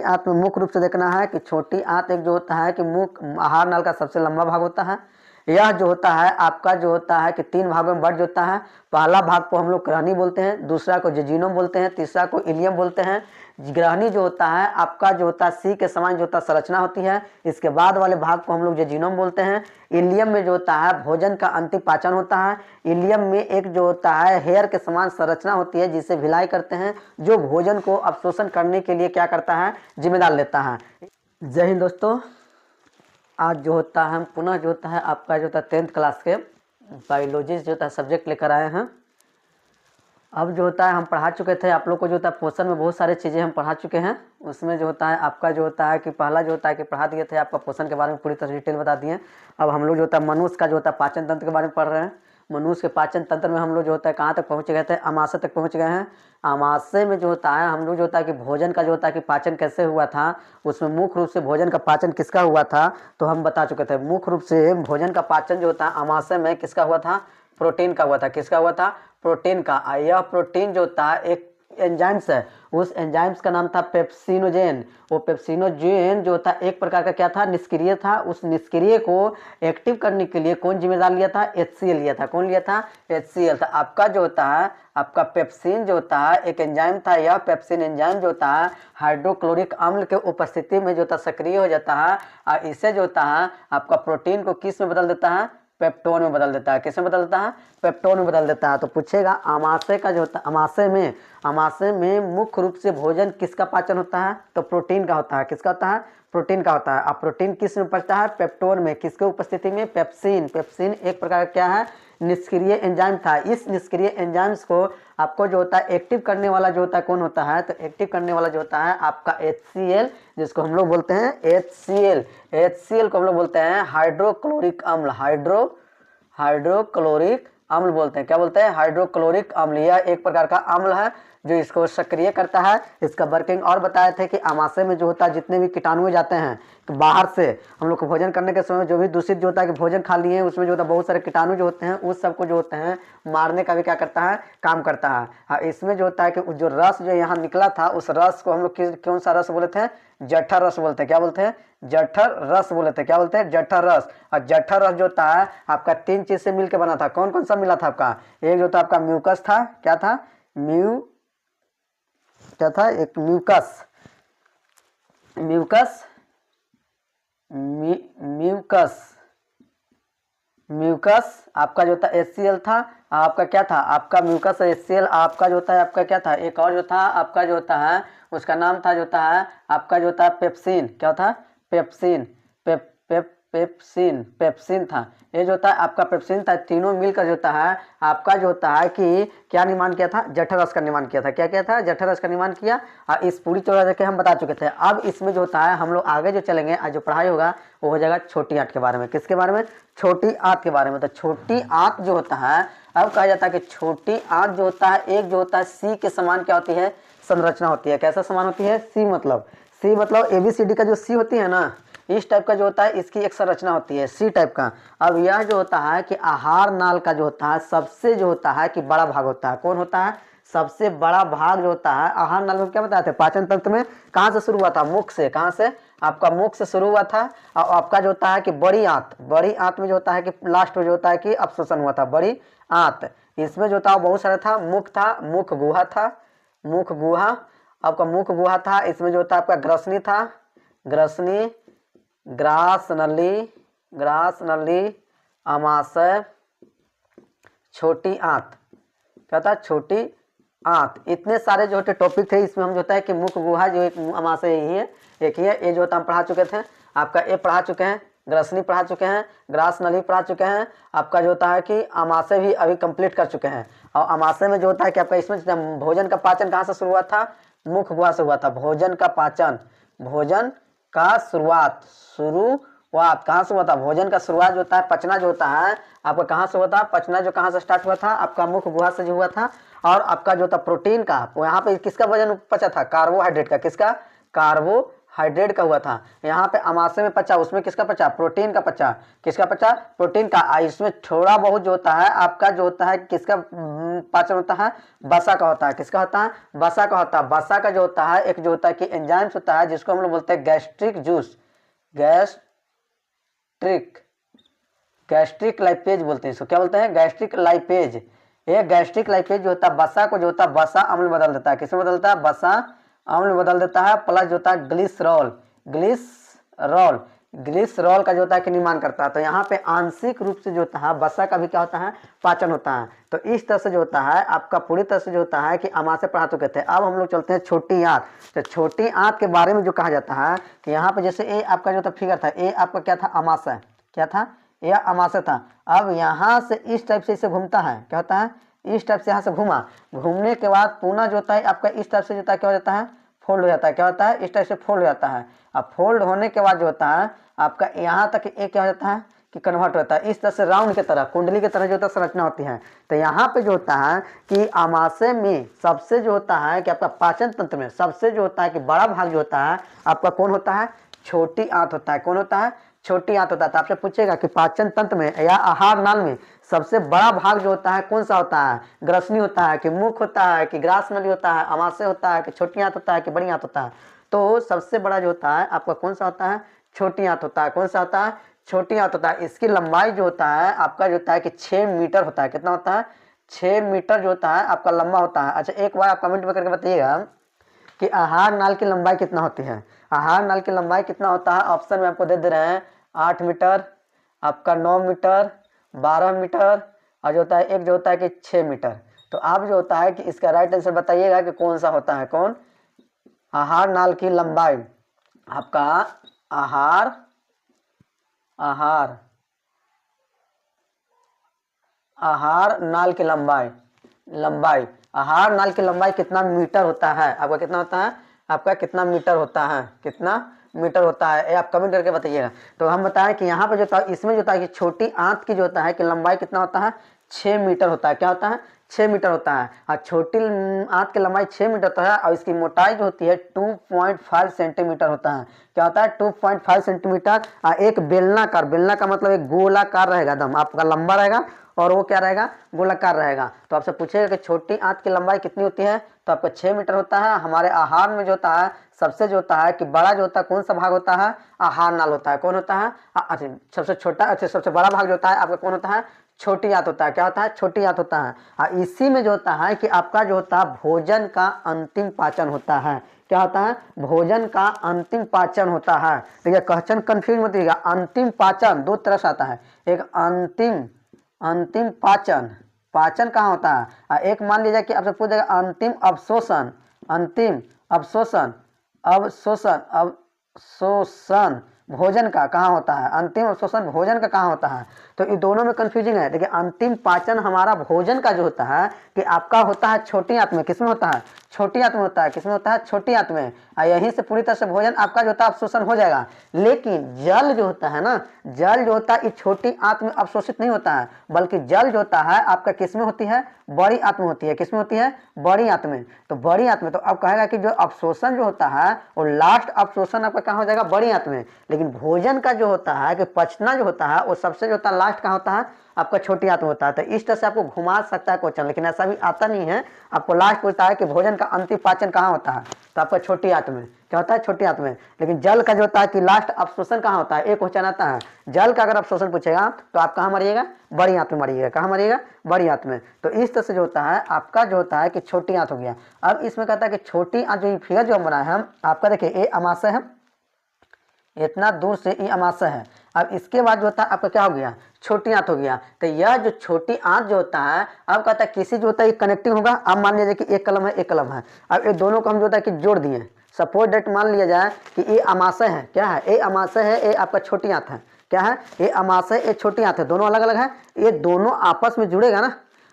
आंत में मुख्य रूप से देखना है कि छोटी आंत एक जो होता है कि मुख आहार नाल का सबसे लंबा भाग होता है। यह जो होता है आपका जो होता है कि 3 भागों में बंट जाता है। पहला भाग को हम लोग ग्रहणी बोलते हैं, दूसरा को जेजिनोम बोलते हैं, तीसरा को इलियम बोलते हैं। ग्रहणी जो होता है आपका जो होता है सी के समान जो होता है संरचना होती है। इसके बाद वाले भाग को हम लोग जेजिनोम बोलते हैं। इलियम में जो होता है भोजन का अंतिम पाचन होता है। इलियम में एक जो होता है हेयर के समान संरचना होती है जिसे भिलाई करते हैं, जो भोजन को अवशोषण करने के लिए क्या करता है, जिम्मेदार लेता है। जय हिंद दोस्तों, आज जो होता है हम पुनः जो होता है आपका जो होता है 10th क्लास के बायोलॉजी जो होता है सब्जेक्ट लेकर आए हैं। अब जो होता है हम पढ़ा चुके थे आप लोग को जो होता है पोषण में बहुत सारी चीज़ें हम पढ़ा चुके हैं। उसमें जो होता है आपका जो होता है कि पहला जो होता है कि पढ़ा दिए थे आपका पोषण के बारे में पूरी तरह डिटेल बता दिए। अब हम लोग जो होता है मनुष्य का जो होता है पाचन तंत्र के बारे में पढ़ रहे हैं। मनुष्य के पाचन तंत्र में हम लोग जो होता है कहाँ तक पहुँच गए थे, आमाशय तक पहुँच गए हैं। आमाशय में जो होता है हम लोग जो होता है कि भोजन का जो होता है कि पाचन कैसे हुआ था, उसमें मुख्य रूप से भोजन का पाचन किसका हुआ था तो हम बता चुके थे। मुख्य रूप से भोजन का पाचन जो होता है आमाशय में किसका हुआ था, प्रोटीन का हुआ था। किसका हुआ था, प्रोटीन का। यह प्रोटीन जो होता है एक एंजाइम्स है, उस एंजाइम्स का नाम था पेप्सिनोजेन। वो पेप्सिनोजेन जो होता है एक प्रकार का क्या था, निष्क्रिय था। उस निष्क्रिय को एक्टिव करने के लिए कौन जिम्मेदार लिया था, HCl लिया था। कौन लिया था, HCl था। आपका जो होता है आपका पेप्सिन जो होता है एक एंजाइम था। यह पेप्सिन एंजाइम जो होता है हाइड्रोक्लोरिक अम्ल के उपस्थिति में जो होता है सक्रिय हो जाता है और इससे जो होता है आपका प्रोटीन को किस में बदल देता है, पेप्टोन में बदल देता है। किस में बदल देता है, पेप्टोन में बदल देता है। तो पूछेगा आमाशय का जो होता है, आमाशय में मुख्य रूप से भोजन किसका पाचन होता है तो प्रोटीन का होता है। किसका होता है, प्रोटीन का होता है। अब प्रोटीन किस में पचता है, पेप्टोन में। किसके उपस्थिति में, पेप्सिन। पेप्सिन एक प्रकार का क्या है, निष्क्रिय एंजाइम था। इस निष्क्रिय एंजाइम्स को आपको जो होता है एक्टिव करने वाला जो होता है कौन होता है, तो एक्टिव करने वाला जो होता है आपका HCl, जिसको हम लोग बोलते हैं HCl। HCl को हम लोग बोलते हैं हाइड्रोक्लोरिक अम्ल। हाइड्रोक्लोरिक अम्ल बोलते हैं। क्या बोलते हैं, हाइड्रोक्लोरिक अम्ल। यह एक प्रकार का अम्ल है जो इसको सक्रिय करता है। इसका वर्किंग और बताए थे कि आमाशय में जो होता है जितने भी कीटाणु जाते हैं तो बाहर से हम लोग को भोजन करने के समय जो भी दूषित जो होता है कि भोजन खा लिए उसमें जो होता है बहुत सारे कीटाणु जो होते हैं उस सबको जो होते हैं मारने का भी क्या करता है, काम करता है। हाँ, इसमें जो होता है कि जो रस जो यहाँ निकला था उस रस को हम लोग कौन सा रस बोले थे, जठर रस बोलते हैं। क्या बोलते हैं, जठर रस बोले थे। क्या बोलते हैं, जठर रस। और जठर रस जो होता है आपका 3 चीज से मिलकर बना था। कौन कौन सा मिला था आपका, एक जो था आपका म्यूकस था। क्या था, क्या था, एक म्यूकस। म्यूकस आपका जो था HCl था। आपका क्या था, आपका म्यूकस HCl। आपका जो होता है आपका क्या था, एक और जो था आपका जो होता है उसका नाम था जो होता है आपका जो होता है पेप्सिन। क्या था, पेप्सिन। पेप्सिन था। ये जो होता है आपका पेप्सिन था। तीनों मिलकर जो होता है आपका जो होता है कि क्या निर्माण किया था, जठर रस का निर्माण किया था। क्या किया था, जठर रस का निर्माण किया। और इस पूरी चौड़ा के हम बता चुके थे। अब इसमें जो होता है हम लोग आगे जो चलेंगे, आज जो पढ़ाई होगा वो हो जाएगा छोटी आंत के बारे में। किसके बारे में, छोटी आंत के बारे में। तो छोटी आंत जो होता है, अब कहा जाता है कि छोटी आंत जो होता है एक जो होता है सी के समान क्या होती है, संरचना होती है। कैसा समान होती है, सी मतलब ABCD का जो सी होती है ना, इस टाइप का जो होता है इसकी एक संरचना होती है, सी टाइप का। अब यह जो होता है कि आहार नाल का जो होता है सबसे जो होता है कि बड़ा भाग होता है। कौन होता है, सबसे बड़ा भाग जो होता है आहार नाल में। क्या बताया था, पाचन तंत्र में कहाँ से शुरू हुआ था, मुख से। कहाँ से, आपका मुख से शुरू हुआ था। और आपका जो होता है कि बड़ी आंत में जो होता है कि लास्ट में जो होता है कि अवशोषण हुआ था, बड़ी आंत। इसमें जो था बहुत सारा था, मुख था, मुख गुहा था, मुख गुहा। आपका मुख गुहा था। इसमें जो होता है आपका ग्रसनी था, ग्रसनी, ग्रास नली, आमाशय, छोटी आंत। क्या था, छोटी आंत। इतने सारे जो होते टॉपिक थे इसमें हम जो होता है कि मुख गुहा जो एक आमाशय यही है, एक ही है। ये जो होता हम पढ़ा चुके थे। आपका ये पढ़ा चुके हैं, ग्रसनी पढ़ा चुके हैं, ग्रास नली पढ़ा चुके हैं। आपका जो होता है कि आमाशय भी अभी कंप्लीट कर चुके हैं। और आमाशय में जो होता है कि आपका इसमें भोजन का पाचन कहाँ से शुरू हुआ था, मुख गुहा से हुआ था। भोजन का पाचन, भोजन का शुरुआत कहाँ से हुआ था, भोजन का शुरुआत जो होता है पचना जो होता है आपका कहाँ से हुआ था, पचना जो कहाँ से स्टार्ट हुआ था, आपका मुख गुहा से जो हुआ था। और आपका जो था प्रोटीन का, यहाँ पे किसका वजन पचा था, कार्बोहाइड्रेट का। किसका, कार्बोहाइड्रेट हाइड्रेट का हुआ था, यहाँ पे अमाशय में पचा, उसमें किसका पचा, प्रोटीन का पचा, किसका पचा, प्रोटीन का। इसमें थोड़ा बहुत जो होता है आपका जो होता है किसका पाचन होता है, वसा का होता है, किसका होता है, वसा का होता है। वसा का जो होता है एक जो होता है कि एंजाइम्स होता है जिसको हम लोग बोलते हैं गैस्ट्रिक जूस, गैस्ट्रिक लाइपेज बोलते हैं इसको, क्या बोलते हैं, गैस्ट्रिक लाइपेज। ये गैस्ट्रिक लाइपेज जो होता है वसा को जो होता है वसा अम्ल बदल देता है, किसमें बदलता है, वसा अम्ल बदल देता है। प्लस जो होता है ग्लिसरॉल का जो होता है कि निर्माण करता है। तो यहाँ पे आंशिक रूप से जो होता है वसा का भी क्या होता है, पाचन होता है। तो इस तरह से जो होता है आपका पूरी तरह से जो होता है कि अमाशय पढ़ा चुके थे। अब हम लोग चलते हैं छोटी आंत। तो छोटी आंत के बारे में जो कहा जाता है कि यहाँ पे जैसे ए आपका जो था फिगर था, ए आपका क्या था, अमाशय, क्या था, यह अमाशय था। अब यहाँ से इस टाइप से इसे घूमता है, क्या होता है, इस टाइप से यहाँ से घूमा, घूमने के बाद पुनः जो होता है आपका इस टाइप से जो होता है क्या हो जाता है, फोल्ड हो जाता है, क्या होता है, इस टाइप से फोल्ड हो जाता है। अब फोल्ड होने के बाद जो होता है आपका यहाँ तक एक क्या हो जाता है कि कन्वर्ट होता है इस तरह से राउंड की तरह, कुंडली की तरह जो होता है संरचना होती है। तो यहाँ पे जो होता है कि अमाशय में सबसे जो होता है कि आपका पाचन तंत्र में सबसे जो होता है कि बड़ा भाग जो होता है आपका कौन होता है, छोटी आंत होता है। कौन होता है, छोटी आंत होता है। तो आपसे पूछेगा कि पाचन तंत्र में या आहार नाल में सबसे बड़ा भाग जो होता है कौन सा होता है, ग्रसनी होता है कि मुख होता है कि ग्रास नली होता है, अमाशय होता है कि छोटी आंत होता है कि बड़ी आंत होता है। तो सबसे बड़ा जो होता है आपका कौन सा होता है, छोटी आंत होता है। कौन सा होता है, छोटी आंत होता है। इसकी लंबाई जो होता है आपका जो होता है कि 6 मीटर होता है। कितना होता है, 6 मीटर जो होता है आपका लंबा होता है। अच्छा एक बार आप कमेंट में करके बताइएगा कि आहार नाल की लंबाई कितना होती है। आहार नाल की लंबाई कितना होता है, ऑप्शन में आपको दे रहे हैं 8 मीटर, आपका 9 मीटर, 12 मीटर और जो होता है एक जो होता है कि 6 मीटर। तो आप जो होता है कि इसका राइट आंसर बताइएगा कि कौन सा होता है, कौन, आहार नाल की लंबाई आपका आहार नाल की लंबाई आहार नाल की लंबाई कितना मीटर होता है आपका, कितना होता है आपका, कितना मीटर होता है, कितना मीटर होता है, ये आप कमेंट करके बताइएगा। तो हम बताएं कि यहाँ पे जो होता है इसमें जो होता है कि छोटी आंत की जो होता है कि लंबाई कितना होता है, 6 मीटर होता है। क्या होता है, 6 मीटर होता है। और छोटी आंत की लंबाई 6 मीटर होता है और इसकी मोटाई जो होती है 2.5 सेंटीमीटर होता है। क्या होता है, 2.5 सेंटीमीटर। और एक बेलनाकार, बेलना का मतलब एक गोलाकार रहेगा, एकदम आपका लंबा रहेगा और वो क्या रहेगा, गोलाकार रहेगा। तो आपसे पूछेगा कि छोटी आंत की लंबाई कितनी होती है, तो आपका 6 मीटर होता है। हमारे आहार में जो होता है सबसे जो होता है कि बड़ा जो होता है कौन सा भाग होता है, आहार नाल होता है। कौन होता है, सबसे छोटा, अच्छा सबसे बड़ा भाग जो होता है आपका कौन होता है, छोटी आंत होता है। क्या होता है, छोटी आंत होता है। और इसी में जो होता है कि आपका जो होता है भोजन का अंतिम पाचन होता है। क्या होता है, भोजन का अंतिम पाचन होता है। देखिए क्वेश्चन कंफ्यूज मत करिएगा, अंतिम पाचन दो तरह से आता है, एक अंतिम पाचन कहाँ होता है, एक मान लीजिए कि आपसे पूछ देगा अंतिम अवशोषण भोजन का कहाँ होता है, अंतिम अवशोषण भोजन का कहाँ होता है। तो ये दोनों में कंफ्यूजिंग है। देखिए अंतिम पाचन हमारा भोजन का जो होता है कि आपका होता है छोटी आंत में, किसमें होता है, छोटी आंत में होता है। किसमें होता है, छोटी आंत में। और यहीं से पूरी तरह से भोजन आपका जो होता है अवशोषण हो जाएगा। लेकिन जल जो होता है ना, जल जो होता है इस छोटी आंत में अवशोषित नहीं होता है, बल्कि जल जो होता है आपका किसमें होती है, बड़ी आंत में होती है। किसमें होती है, बड़ी आंत में। तो बड़ी आंत में तो अब कहेगा कि जो अवशोषण जो होता है वो लास्ट अवशोषण आपका कहाँ हो जाएगा, बड़ी आंत में। लेकिन भोजन का जो होता है कि पचना जो होता है वो सबसे जो होता है लास्ट कहाँ होता है, आपका छोटी आंत में होता है। तो इस तरह से आपको घुमा सकता है क्वेश्चन, लेकिन ऐसा भी आता नहीं है। आपको लास्ट पूछता है कि भोजन का अंतिम पाचन कहाँ होता है, तो आपका छोटी आंत में। क्या होता है, छोटी आंत में। लेकिन जल का जो होता है कि लास्ट अवशोषण कहाँ होता है, एक क्वेश्चन आता है जल का अगर अवशोषण पूछेगा तो आप कहाँ मरिएगा, बड़ी आंत में मरिएगा। कहाँ मरिएगा, बड़ी आंत में। तो इस तरह से जो होता है आपका जो होता है कि छोटी आंत हो गया। अब इसमें कहता है कि छोटी आंत जो फिगर जो हम बनाए हैं आपका, देखिए ये अमाशय है, इतना दूर से ये अमाशय है। अब इसके बाद जो होता है आपका क्या हो गया, छोटी आंत हो गया। तो यह जो छोटी आंत जो होता है अब कहता है किसी जो होता है कनेक्टिंग होगा। अब मान लीजिए कि एक कलम है, एक कलम है। अब ये दोनों को हम जो होता है कि जोड़ दिए। सपोज डेट मान लिया जाए कि ये अमाशय है, क्या है, ये अमाशय है, ये आपका छोटी आंत है। क्या है, ये अमाशय, ये छोटी आंत है, दोनों अलग अलग है। ये दोनों आपस में जुड़ेगा ना।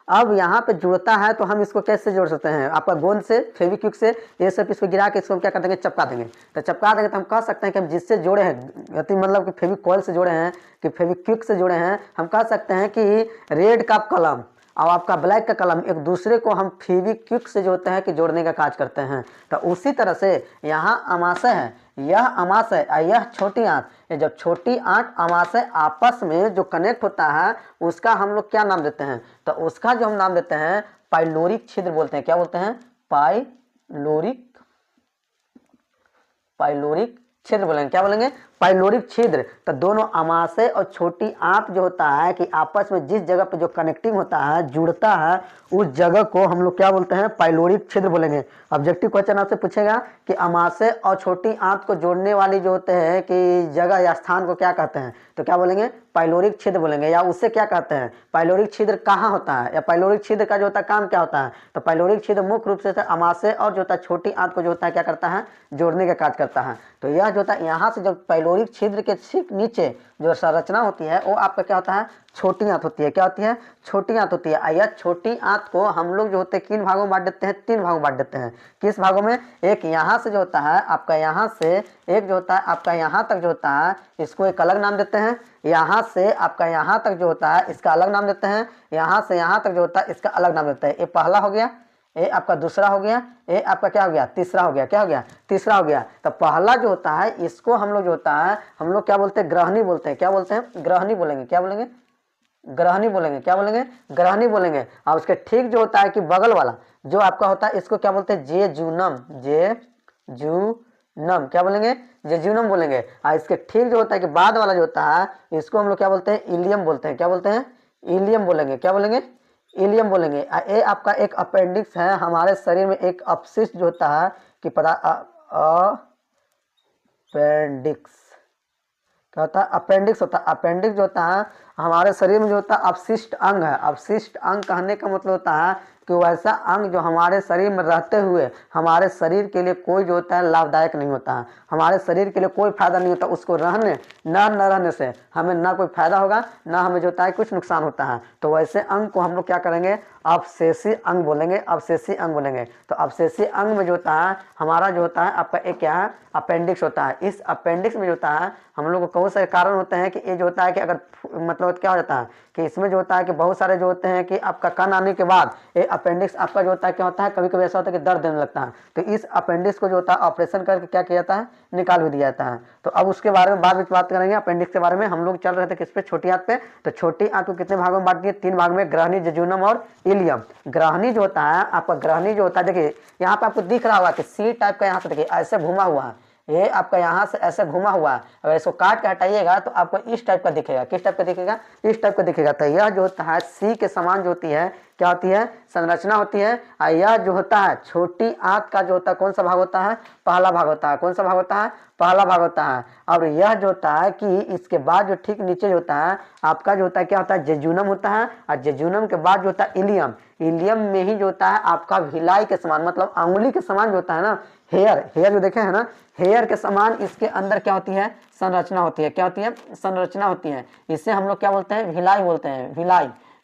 अब यहाँ पे जुड़ता है तो हम इसको कैसे जोड़ सकते हैं, आपका गोंद से, फेविक्विक से, ये सब इसको गिरा के इसको क्या कर देंगे, चपका देंगे। तो चपका देंगे तो हम कह सकते हैं कि हम जिससे जोड़े हैं, मतलब कि फेविकॉल से जोड़े हैं कि फेविक्विक से जोड़े हैं, हम कह सकते हैं कि रेड का कलम और आपका ब्लैक का कलम एक दूसरे को हम फेविक्विक से जो होते हैं कि जोड़ने का काज करते हैं। तो उसी तरह से यहाँ अमाशय है, यह अमाशय यह छोटी आंत, ये जब छोटी आंत अमाशय आपस में जो कनेक्ट होता है उसका हम लोग क्या नाम देते हैं, तो उसका जो हम नाम देते हैं पाइलोरिक छिद्र बोलते हैं। क्या बोलते हैं? पाइलोरिक छिद्र बोलेंगे। क्या बोलेंगे? पाइलोरिक छिद्र। तो दोनों अमाशय और छोटी आंत जो होता है कि आपस में जिस जगह पे जो कनेक्टिंग होता है, जुड़ता है, उस जगह को हम लोग क्या बोलते हैं? पाइलोरिक छिद्र बोलेंगे। ऑब्जेक्टिव क्वेश्चन आपसे पूछेगा कि अमाशय और छोटी आंत को जोड़ने वाली जो होते हैं कि जगह या स्थान को क्या कहते हैं, तो क्या बोलेंगे? पाइलोरिक छिद्र बोलेंगे। या उससे क्या कहते हैं? पाइलोरिक छिद्र कहाँ होता है, या पाइलोरिक छिद्र का जो होता है काम क्या होता है, तो पाइलोरिक छिद्र मुख्य रूप से अमाशय और जो होता है छोटी आंत को जो होता है क्या करता है? जोड़ने का कार्य करता है। तो यह जो होता है यहाँ से जब पाइलोरिक छिद्र के ठीक नीचे जो संरचना होती है वो आपका क्या होता है? छोटी आंत होती है। क्या होती है? छोटी आंत होती है। यह छोटी आंत को हम लोग जो होते हैं किन भागों में बांट देते हैं? 3 भागों में बांट देते हैं। किस भागों में? एक यहाँ से जो होता है आपका, यहाँ से एक जो होता है आपका यहाँ तक जो होता है इसको एक अलग नाम देते हैं। यहाँ से आपका यहाँ तक जो होता है इसका अलग नाम देते हैं। यहाँ से यहाँ तक जो होता है इसका अलग नाम देते हैं। ये पहला हो गया, ये आपका दूसरा हो गया, ये आपका क्या हो गया? तीसरा हो गया। क्या हो गया? तीसरा हो गया। तो पहला जो होता है इसको हम लोग जो होता है हम लोग क्या बोलते हैं? ग्रहणी बोलते हैं। क्या बोलते हैं? ग्रहणी बोलेंगे। क्या बोलेंगे? ग्रहणी बोलेंगे। क्या बोलेंगे? ग्रहणी बोलेंगे। और उसके ठीक जो होता है कि बगल वाला जो आपका होता है इसको क्या बोलते हैं? जेजूनम। जेजूनम। क्या बोलेंगे? जेजूनम बोलेंगे। और इसके ठीक जो होता है कि बाद वाला जो होता है इसको हम लोग क्या बोलते हैं? इलियम बोलते हैं। क्या बोलते हैं? इलियम बोलेंगे। क्या बोलेंगे? इलियम बोलेंगे। ये आपका एक अपेंडिक्स है। हमारे शरीर में एक अपशिष्ट जो होता है कि अपेंडिक्स क्या होता है? अपेंडिक्स होता है। अपेंडिक्स जो होता है हमारे शरीर में जो होता है अपशिष्ट अंग है। अपशिष्ट अंग कहने का मतलब होता है कि वैसा अंग जो हमारे शरीर में रहते हुए हमारे शरीर के लिए कोई जो होता है लाभदायक नहीं होता है, हमारे शरीर के लिए कोई फायदा नहीं होता। उसको रहने न रहने से हमें ना कोई फायदा होगा, ना हमें जो होता है कुछ नुकसान होता है। तो वैसे अंग को हम लोग क्या करेंगे? अवशेषी अंग बोलेंगे। अवशेषी अंग बोलेंगे। तो अवशेषी अंग में जो होता है हमारा जो होता है आपका एक क्या है? अपेंडिक्स होता है। इस अपेंडिक्स में जो होता है हम लोग को बहुत सारे कारण होते हैं कि ये जो होता है कि अगर मतलब क्या हो जाता है कि इसमें जो होता है कि बहुत सारे जो होते हैं कि आपका कण आने के बाद ये अपेंडिक्स आपका जो होता है क्या होता है? कभी कभी ऐसा होता है कि दर्द देने लगता है। तो इस अपेंडिक्स को जो होता है ऑपरेशन करके क्या किया जाता है? निकाल भी दिया जाता है। तो अब उसके बारे में बाद में बात करेंगे। अपेंडिक्स के बारे में हम लोग चल रहे थे किस पे? छोटी आंत पे। तो छोटी आंत को कितने भागों में बांट दिए? 3 भाग में, ग्रहणी, जेजूनम और इलियम। ग्रहणी जो होता है आपका, ग्रहणी जो होता है देखिए यहाँ पे आपको दिख रहा होगा कि सी टाइप का यहाँ से देखिए ऐसे घुमा हुआ है, ये आपका यहाँ से ऐसे घुमा हुआ है। अगर इसको काट के हटाइएगा तो आपको इस टाइप का दिखेगा। किस टाइप का दिखेगा? इस टाइप का दिखेगा। तो यह जो होता है सी के समान जो होती है क्या होती है? संरचना होती है। और यह जो होता है छोटी आंत का जो होता है कौन सा भाग होता है? पहला भाग होता है। कौन सा भाग होता है? पहला भाग होता है। और यह जो होता है कि इसके बाद जो ठीक नीचे जो होता है आपका जो होता है क्या होता है? जेजूनम होता है। और जेजूनम के बाद जो होता है इलियम। इलियम में ही जो होता है आपका भिलाई के समान, मतलब अंगुली के समान जो होता है ना, हेयर जो देखे है ना, हेयर के समान इसके अंदर क्या होती है? संरचना होती है। क्या होती है? संरचना होती है। इसे हम लोग क्या बोलते हैं? भिलाई बोलते हैं।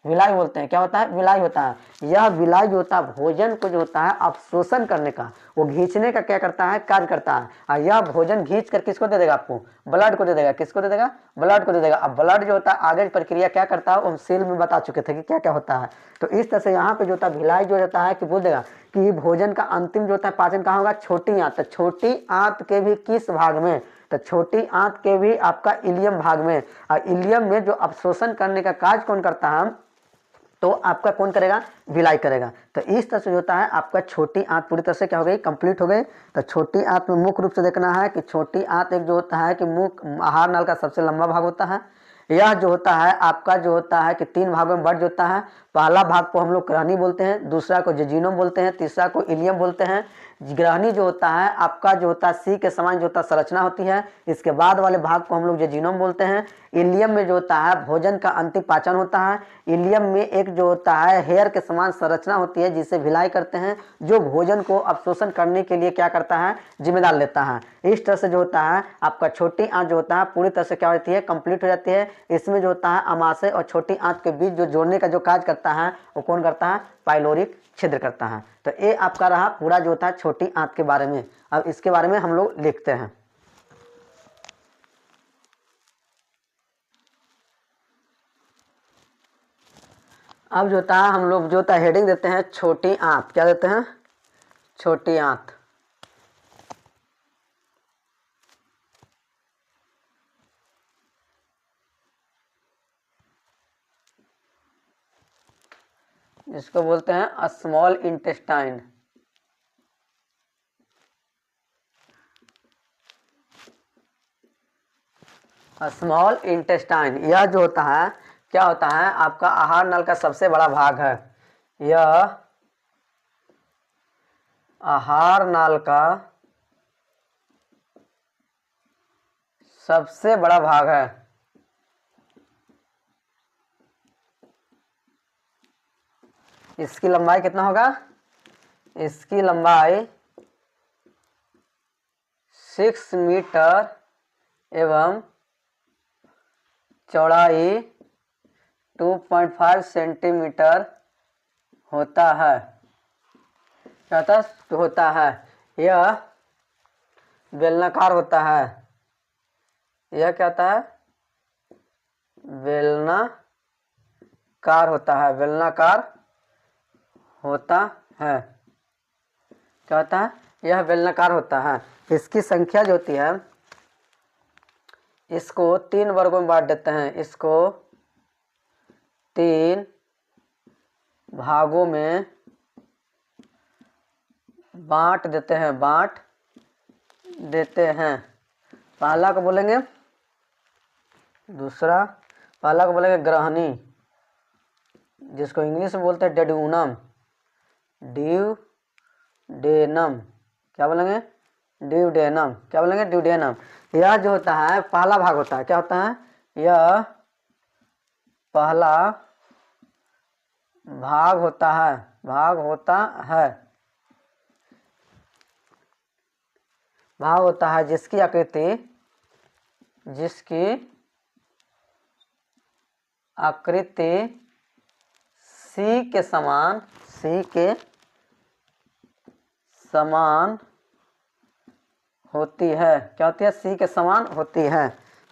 भिलाई बोलते हैं। क्या होता है? विलाई होता है। यह विलाई जो होता है भोजन को जो होता है अवशोषण करने का, वो खींचने का क्या करता है? कार्य करता है। और यह भोजन खींच कर किसको दे देगा? आपको ब्लड को दे देगा। किसको दे देगा? ब्लड को दे देगा। अब ब्लड जो होता है आगे प्रक्रिया क्या करता है हम सेल में बता चुके थे कि क्या क्या होता है। तो इस तरह से यहाँ पे जो होता है भिलाई जो होता है कि बोल देगा कि भोजन का अंतिम जो होता है पाचन कहाँ होगा? छोटी आंत। तो छोटी आंत के भी किस भाग में? तो छोटी आंत के भी आपका इलियम भाग में। और इलियम में जो अवशोषण करने का कार्य कौन करता है? तो आपका कौन करेगा? भिलाई करेगा। तो इस तरह से होता है आपका छोटी आंत पूरी तरह से क्या हो गई? कंप्लीट हो गई। तो छोटी आंत में मुख्य रूप से देखना है कि छोटी आंत एक जो होता है कि मुख्य आहार नल का सबसे लंबा भाग होता है। यह जो होता है आपका जो होता है कि 3 भागों में बढ़ जाता है। पहला भाग को हम लोग ग्रहणी बोलते हैं, दूसरा को जेजूनम बोलते हैं, तीसरा को इलियम बोलते हैं। ग्रहणी जो होता है आपका जो होता है सी के समान जो होता है संरचना होती है। इसके बाद वाले भाग को हम लोग जेजूनम बोलते हैं। इलियम में जो होता है भोजन का अंतिम पाचन होता है। इलियम में एक जो होता है हेयर के समान संरचना होती है जिसे भिलाई करते हैं, जो भोजन को अवशोषण करने के लिए क्या करता है? जिम्मेदार लेता है। इस तरह से जो होता है आपका छोटी आंत जो होता है पूरी तरह से क्या होती है? कंप्लीट हो जाती है। इसमें जो होता है अमाशय और छोटी आंत के बीच जो जोड़ने का जो कार्य करता है वो कौन करता है? पाइलोरिक छिद्र करता है। तो ये आपका रहा पूरा जो होता है छोटी आंत के बारे में। अब इसके बारे में हम लोग लिखते हैं। अब जो होता है हम लोग जो होता है हेडिंग देते हैं छोटी आंत। क्या देते हैं? छोटी आंत। इसको बोलते हैं स्मॉल इंटेस्टाइन। स्मॉल इंटेस्टाइन यह जो होता है क्या होता है, आपका आहार नल का सबसे बड़ा भाग है। यह आहार नल का सबसे बड़ा भाग है। इसकी लंबाई कितना होगा, इसकी लंबाई 6 मीटर एवं चौड़ाई 2.5 सेंटीमीटर होता है। क्या होता है, यह बेलनाकार होता है। यह क्या होता है, बेलनाकार होता है, बेलनाकार होता है। क्या होता है, यह बेलनाकार होता है। इसकी संख्या जो होती है, इसको 3 वर्गों में बांट देते हैं। इसको 3 भागों में बांट देते हैं, पहला को बोलेंगे, दूसरा, पहला को बोलेंगे ग्रहणी, जिसको इंग्लिश में बोलते हैं डेड्यूनम, ड्यूडेनम। क्या बोलेंगे, ड्यूडेनम। क्या बोलेंगे, ड्यूडेनम। यह जो होता है पहला भाग होता है। क्या होता है, यह पहला भाग होता है, भाग होता है जिसकी आकृति सी के समान होती है। क्या होती है, सी के समान होती है।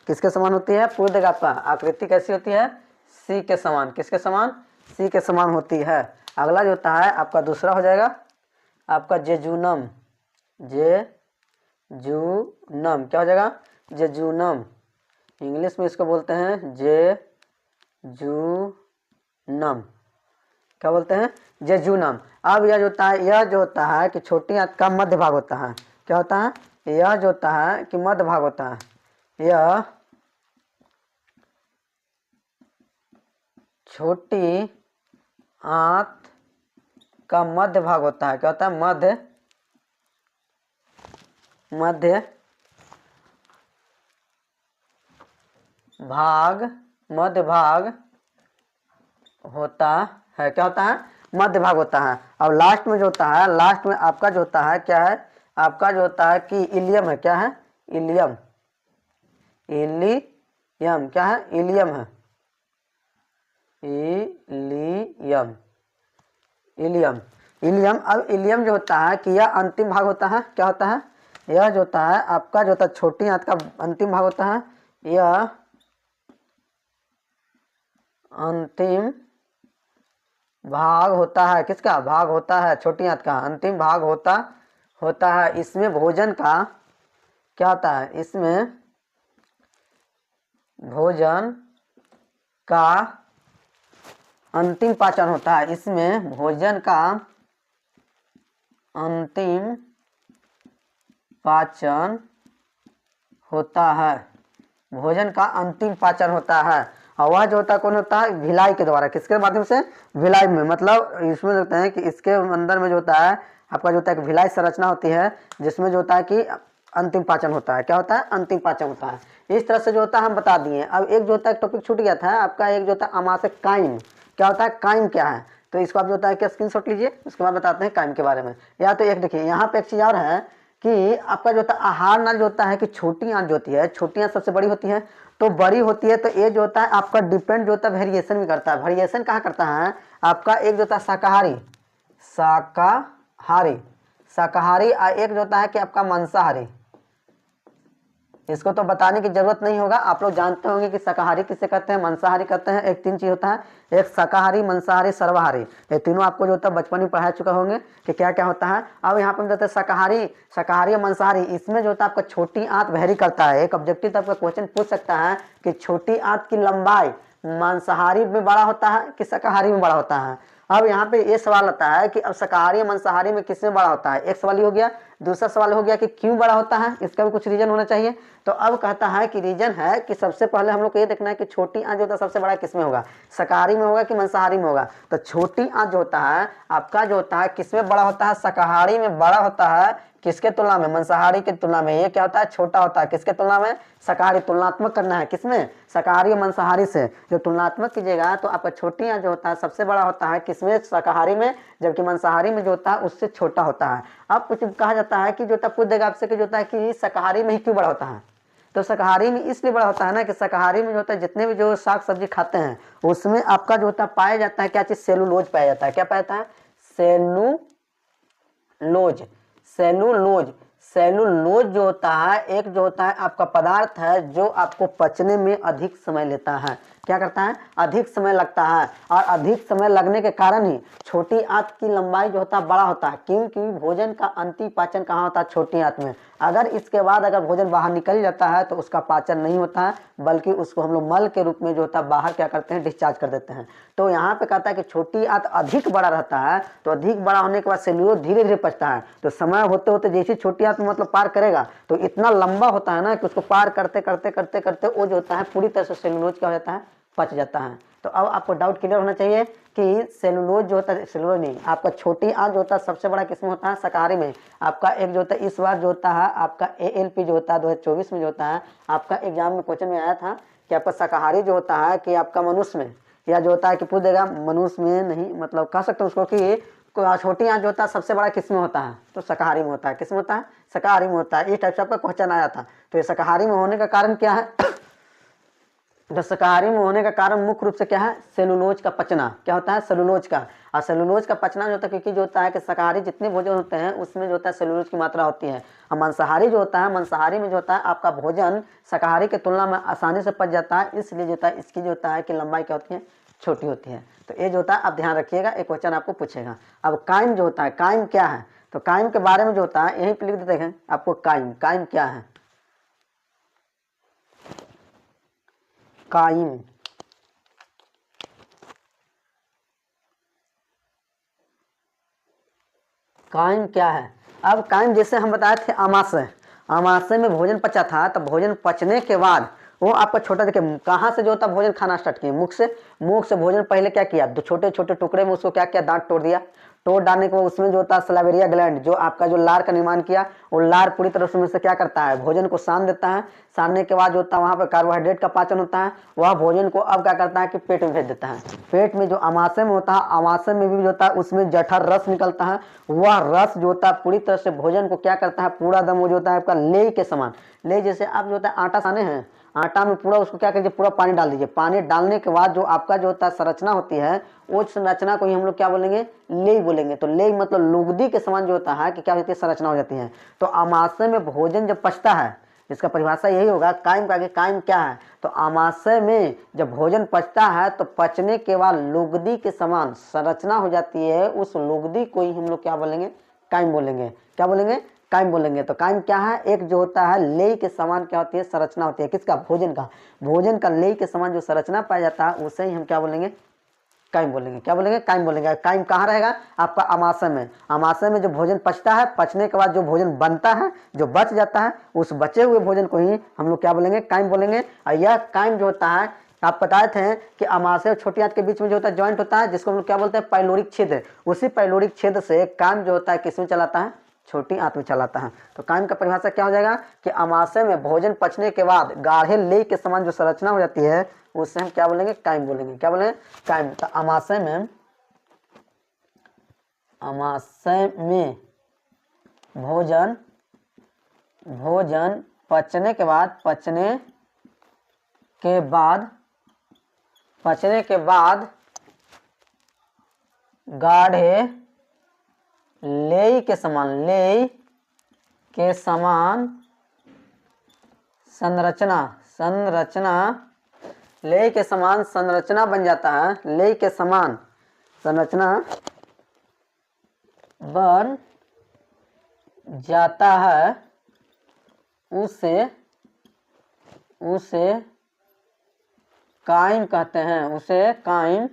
किसके समान होती है, पूर्ण देगा। आकृति कैसी होती है, सी के समान। किसके समान, सी के समान होती है। अगला जो होता है आपका दूसरा हो जाएगा आपका जेजूनम। जेजूनम क्या हो जाएगा, जेजूनम। इंग्लिश में इसको बोलते हैं जेजूनम। क्या बोलते हैं, जेजूनम। अब यह जो होता है कि छोटी आंत का मध्य भाग होता है। क्या होता है, यह जो होता है कि मध्य भाग होता है। यह छोटी आंत का मध्य भाग होता है। क्या होता है, मध्य भाग होता है। क्या होता है, मध्य भाग होता है। अब लास्ट में जो होता है, लास्ट में आपका जो होता है क्या है, आपका जो होता है कि इलियम है। क्या है, इलियम। क्या है, इलियम है, इलियम। अब इलियम जो होता है कि यह अंतिम भाग होता है। क्या होता है, यह जो होता है आपका जो होता है छोटी आंत का अंतिम भाग होता है। यह अंतिम भाग होता है। किसका भाग होता है, छोटी आंत का अंतिम भाग होता है। इसमें भोजन का क्या होता है, इसमें भोजन का अंतिम पाचन होता है। इसमें भोजन का अंतिम पाचन होता है। भोजन का अंतिम पाचन होता है। और वह जो होता है कौन होता है, भिलाई के द्वारा। किसके माध्यम से, भिलाई में। मतलब इसमें देखते हैं कि इसके अंदर में जो होता है आपका जो होता है भिलाई संरचना होती है, जिसमें जो होता है कि अंतिम पाचन होता है। क्या होता है, अंतिम पाचन होता है। इस तरह से जो होता है हम बता दिए। अब एक जो होता है टॉपिक छूट गया था आपका, एक जो होता है आमाशय काइम। क्या होता है, काइम क्या है, तो इसको आप जो होता है क्या स्क्रीनशॉट लीजिए, उसके बाद बताते हैं काइम के बारे में। या तो एक देखिए यहाँ पे एक चीज और है कि आपका जो होता है आहार नल जो होता है कि छोटी आंत जो होती है, छोटी आंत सबसे बड़ी होती है। तो बड़ी होती है तो ये जो होता है आपका डिपेंड जो होता है वेरिएशन भी करता है। वेरिएशन कहाँ करता है आपका, एक जो होता है शाकाहारी और एक जो होता है कि आपका मांसाहारी। इसको तो बताने की जरूरत नहीं होगा, आप लोग जानते होंगे कि शाकाहारी किसे कहते हैं, मांसाहारी कहते हैं। एक 3 चीज होता है, एक शाकाहारी, मांसाहारी, सर्वाहारी। ये तीनों आपको जो होता है बचपन में पढ़ा चुका होंगे कि क्या क्या होता है। अब यहाँ पे बताते हैं शाकाहारी और मांसाहारी। इसमें जो होता है आपका छोटी आंत वेरी करता है। एक ऑब्जेक्टिव आपका क्वेश्चन पूछ सकता है कि छोटी आंत की लंबाई मांसाहारी में बड़ा होता है कि शाकाहारी में बड़ा होता है। अब यहाँ पे ये सवाल आता है कि अब शाकाहारी या मांसाहारी में किसमें बड़ा होता है, एक सवाल ही हो गया। दूसरा सवाल हो गया कि क्यों बड़ा होता है, इसका भी कुछ रीजन होना चाहिए। तो अब कहता है कि रीजन है कि सबसे पहले हम लोग को ये देखना है कि छोटी आंत जो होता है सबसे बड़ा किसमें होगा, शाकाहारी में होगा कि मांसाहारी में होगा। तो छोटी आंत जो होता है आपका जो होता है किसमें बड़ा होता है, शाकाहारी में बड़ा होता है। किसके तुलना में, मांसाहारी की तुलना में। ये क्या होता है, छोटा होता है। किसके तुलना में, शाकाहारी। तुलनात्मक करना है किसमें, शाकाहारी और मांसाहारी से। जो तुलनात्मक कीजिएगा तो आपका छोटी आंत जो होता है सबसे बड़ा होता है किसमें, शाकाहारी में, जबकि मांसाहारी में जो होता है उससे छोटा होता है। अब कुछ कहा जाता है कि जो होता है पूछ देगा आपसे कि जो होता है कि शाकाहारी में ही क्यों बड़ा होता है। तो शाकाहारी में इसलिए बड़ा होता है ना कि शाकाहारी में जो होता है जितने भी जो साग सब्जी खाते हैं उसमें आपका जो होता है पाया जाता है क्या चीज, सेलुलोज पाया जाता है। क्या पाया जाता है, सेलुलोज। सेलुलोज, सेलुलोज जो होता है एक जो होता है आपका पदार्थ है जो आपको पचने में अधिक समय लेता है। क्या करता है, अधिक समय लगता है। और अधिक समय लगने के कारण ही छोटी आंत की लंबाई जो होता है बड़ा होता है, क्योंकि भोजन का अंतिम पाचन कहाँ होता है, छोटी आंत में। अगर इसके बाद अगर भोजन बाहर निकल जाता है तो उसका पाचन नहीं होता है, बल्कि उसको हम लोग मल के रूप में जो होता है बाहर क्या करते हैं, डिस्चार्ज कर देते हैं। तो यहाँ पे कहता है कि छोटी आंत अधिक बड़ा रहता है, तो अधिक बड़ा होने के बाद सेलुलोज धीरे धीरे पचता है। तो समय होते होते जैसी छोटी आंत मतलब पार करेगा तो इतना लंबा होता है ना कि उसको पार करते करते करते करते वो जो होता है पूरी तरह से सेलुलोज क्या हो जाता है, पच जाता है। तो अब आपको डाउट क्लियर होना चाहिए कि सेलुलोज जो होता है, सेलुलोज नहीं, आपका छोटी आंत जो होता है सबसे बड़ा किसमें होता है, शाकाहारी में। आपका एक जो होता है इस बार जो होता है आपका ALP जो होता है 2024 में जो होता है आपका एग्जाम में क्वेश्चन में आया था कि आपका शाकाहारी जो होता है कि आपका मनुष्य में, या जो होता है कि पूछ देगा मनुष्य में नहीं, मतलब कह सकते हैं उसको कि छोटी आंत जो होता है सबसे बड़ा किसमें होता है, तो शाकाहारी में होता है। किसमें होता है, शाकाहारी में होता है। इस टाइप से आपका क्वेश्चन आया था। तो ये शाकाहारी में होने का कारण क्या है, तो शाकाहारी में होने का कारण मुख्य रूप से क्या है, सेलुलोज का पचना। क्या होता है, सेलुलोज का। और सेलुलोज का पचना जो होता है क्योंकि जो होता है कि शाकाहारी जितने भोजन होते हैं उसमें जो होता है सेलुलोज की मात्रा होती है। और मांसाहारी जो होता है, मांसाहारी में जो होता है आपका भोजन शाकाहारी की तुलना में आसानी से पच जाता है, इसलिए जो होता है इसकी जो होता है कि लंबाई क्या होती है, छोटी होती है। तो ये जो होता है आप ध्यान रखिएगा, एक क्वेश्चन आपको पूछेगा। अब काइम जो होता है, काइम क्या है, तो काइम के बारे में जो होता है यहीं पर लिख देते हैं आपको, काइम। काइम क्या है, काइम, काइम क्या है। अब काइम जैसे हम बताए थे आमाशय, आमाशय में भोजन पचा था, तो भोजन पचने के बाद वो आपका छोटा, देखिए कहाँ से जो होता भोजन खाना स्टार्ट किया, मुख से। मुख से भोजन पहले क्या किया, दो छोटे छोटे टुकड़े में उसको क्या किया, दांत तोड़ दिया। तोड़ डालने के बाद उसमें जो होता है सलावेरिया ग्लैंड जो आपका जो लार का निर्माण किया, वो लार पूरी तरह उसमें से क्या करता है, भोजन को सान देता है। सानने के बाद जो होता है वहाँ पर कार्बोहाइड्रेट का पाचन होता है, वह भोजन को अब क्या करता है कि पेट में भेज देता है। पेट में जो आमाशय में होता है, आमाशय में भी जो होता है उसमें जठर रस निकलता है। वह रस जो होता है पूरी तरह से भोजन को क्या करता है, पूरा दम वो जो होता है आपका लेई के समान। ले जैसे आप जो होता है आटा साने हैं, आटा में पूरा उसको क्या कीजिए, पूरा पानी डाल दीजिए। पानी डालने के बाद जो आपका जो होता है संरचना होती है, वो संरचना को ही हम लोग क्या बोलेंगे, लेई बोलेंगे। तो लेई मतलब लुगदी के समान जो होता है कि क्या होती है, संरचना हो जाती है। तो आमाशय में भोजन जब पचता है, इसका परिभाषा यही होगा काइम का। काइम क्या है, तो आमाशय में जब भोजन पचता है तो पचने के बाद लुगदी के समान संरचना हो जाती है। उस लुगदी को ही हम लोग क्या बोलेंगे, काइम बोलेंगे। क्या बोलेंगे, काइम बोलेंगे। तो काइम क्या है, एक जो होता है लेई के समान क्या होती है, संरचना होती है। किसका, भोजन का। भोजन का लेई के समान जो संरचना पाया जाता है उसे ही हम क्या बोलेंगे, काइम बोलेंगे। क्या बोलेंगे, काइम बोलेंगे। काइम कहाँ रहेगा, आपका आमाशय में। आमाशय में जो भोजन पचता है, पचने के बाद जो भोजन बनता है, जो बच जाता है, उस बचे हुए भोजन को ही हम लोग क्या बोलेंगे, काइम बोलेंगे। और यह काइम जो होता है, आप बताए थे कि आमाशय और छोटी आंत के बीच में जो होता है जॉइंट होता है, जिसको हम लोग क्या बोलते हैं, पाइलोरिक छेद। उसी पाइलोरिक छेद से काइम जो होता है किसमें चलाता है, छोटी आंत में चलाता है। तो काइम का परिभाषा क्या हो जाएगा कि आमाशय में भोजन पचने के बाद गाढ़े लेई के समान जो संरचना हो जाती है उससे हम क्या बोलेंगे, काइम बोलेंगे। क्या बोलेंगे, काइम। तो आमाशय में, आमाशय में भोजन, भोजन पचने के बाद, पचने के बाद, पचने के बाद गाढ़े लेई के समान, लेई के समान संरचना, संरचना, लेई के समान संरचना बन जाता है। लेई के समान संरचना बन जाता है, उसे, उसे काइम कहते हैं। उसे काइम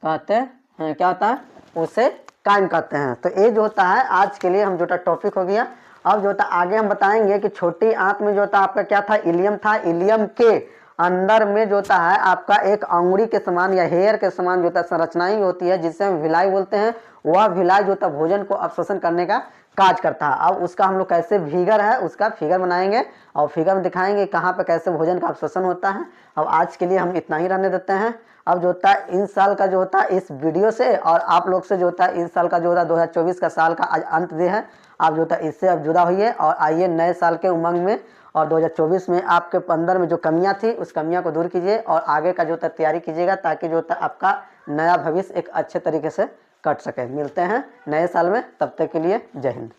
कहते हैं, क्या होता है, उसे कायम कहते हैं। तो ये जो होता है आज के लिए हम जो टॉपिक हो गया। अब जो होता है आगे हम बताएंगे कि छोटी आंत में जो होता है आपका क्या था, इलियम था। इलियम के अंदर में जो होता है आपका एक अंगुड़ी के समान या हेयर के समान जो होता है संरचनाएं होती है, जिससे हम विलाई बोलते हैं। वह विलाई जो होता है भोजन को अवशोषण करने का काज करता है। अब उसका हम लोग कैसे फिगर है उसका फिगर बनाएंगे और फिगर में दिखाएंगे कहाँ पे कैसे भोजन का अवशोषण होता है। अब आज के लिए हम इतना ही रहने देते हैं। अब जो होता है इन साल का जो होता है इस वीडियो से और आप लोग से जो होता है इस साल का जो होता है 2024 का साल का आज अंत दे है। आप जो होता है इससे अब जुड़ा होइए और आइए नए साल के उमंग में। और 2024 में आपके अंदर में जो कमियां थी उस कमियां को दूर कीजिए और आगे का जो होता है तैयारी कीजिएगा, ताकि जो होता है आपका नया भविष्य एक अच्छे तरीके से कट सके। मिलते हैं नए साल में, तब तक के लिए जय हिंद।